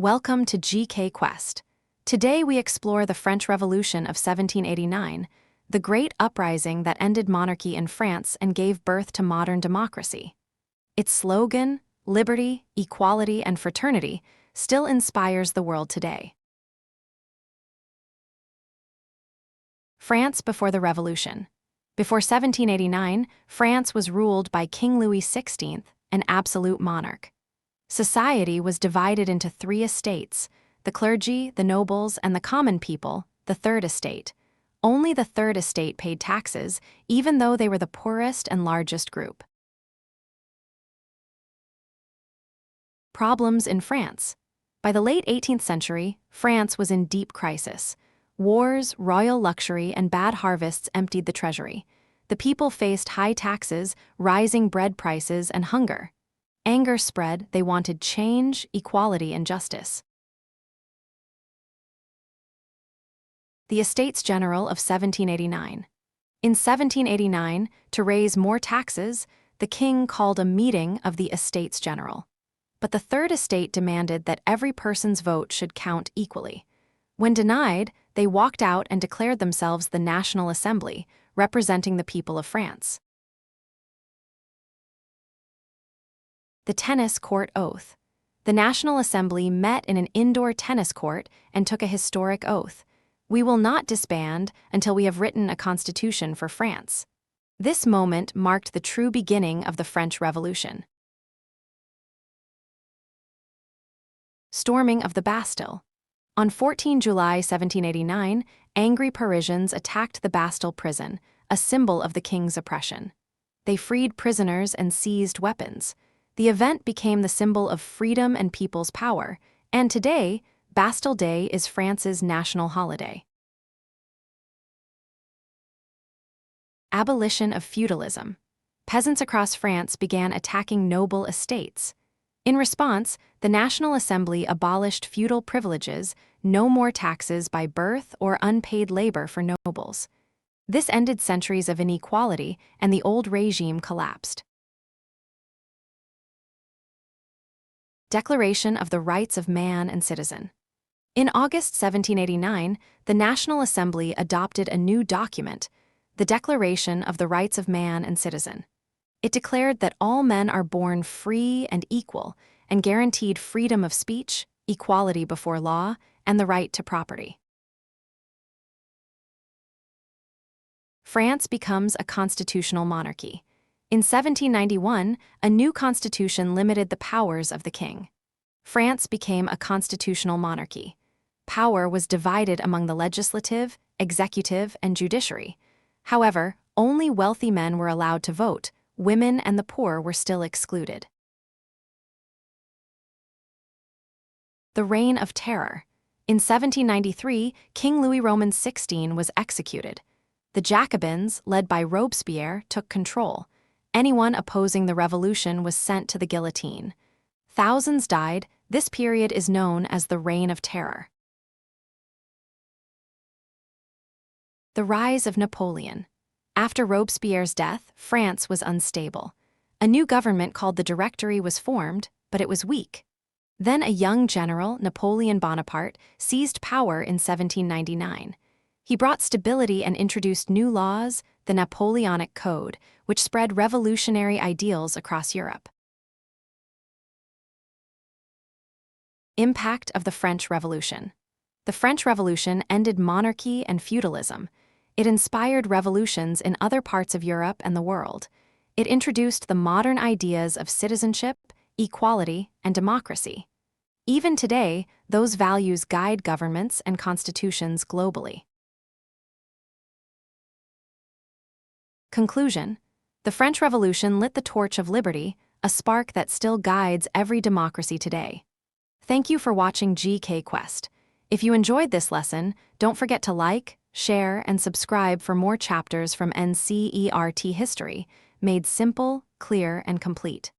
Welcome to GK Quest. Today we explore the French Revolution of 1789, the great uprising that ended monarchy in France and gave birth to modern democracy. Its slogan, liberty, equality, and fraternity, still inspires the world today. France before the Revolution. Before 1789, France was ruled by King Louis XVI, an absolute monarch. Society was divided into three estates: the clergy, the nobles, and the common people, the third estate. Only the third estate paid taxes, even though they were the poorest and largest group. Problems in France. By the late 18th century, France was in deep crisis. Wars, royal luxury, and bad harvests emptied the treasury. The people faced high taxes, rising bread prices, and hunger. Anger spread. They wanted change, equality, and justice. The Estates General of 1789. In 1789, to raise more taxes, the king called a meeting of the Estates General. But the Third Estate demanded that every person's vote should count equally. When denied, they walked out and declared themselves the National Assembly, representing the people of France. The Tennis Court Oath. The National Assembly met in an indoor tennis court and took a historic oath. We will not disband until we have written a constitution for France. This moment marked the true beginning of the French Revolution. Storming of the Bastille. On 14 July 1789, angry Parisians attacked the Bastille prison, a symbol of the king's oppression. They freed prisoners and seized weapons. The event became the symbol of freedom and people's power, and today, Bastille Day is France's national holiday. Abolition of feudalism. Peasants across France began attacking noble estates. In response, the National Assembly abolished feudal privileges, no more taxes by birth or unpaid labor for nobles. This ended centuries of inequality, and the old regime collapsed. Declaration of the Rights of Man and Citizen. In August 1789, the National Assembly adopted a new document, the Declaration of the Rights of Man and Citizen. It declared that all men are born free and equal and guaranteed freedom of speech, equality before law, and the right to property. France becomes a constitutional monarchy. In 1791, a new constitution limited the powers of the king. France became a constitutional monarchy. Power was divided among the legislative, executive, and judiciary. However, only wealthy men were allowed to vote. Women and the poor were still excluded. The Reign of Terror. In 1793, King Louis Roman XVI was executed. The Jacobins, led by Robespierre, took control. Anyone opposing the revolution was sent to the guillotine. Thousands died. This period is known as the Reign of Terror. The rise of Napoleon. After Robespierre's death, France was unstable. A new government called the Directory was formed, but it was weak. Then a young general, Napoleon Bonaparte, seized power in 1799. He brought stability and introduced new laws, the Napoleonic Code, which spread revolutionary ideals across Europe. Impact of the French Revolution. The French Revolution ended monarchy and feudalism. It inspired revolutions in other parts of Europe and the world. It introduced the modern ideas of citizenship, equality, and democracy. Even today, those values guide governments and constitutions globally. Conclusion. The French Revolution lit the torch of liberty, a spark that still guides every democracy today. Thank you for watching GK Quest. If you enjoyed this lesson, don't forget to like, share, and subscribe for more chapters from NCERT history, made simple, clear, and complete.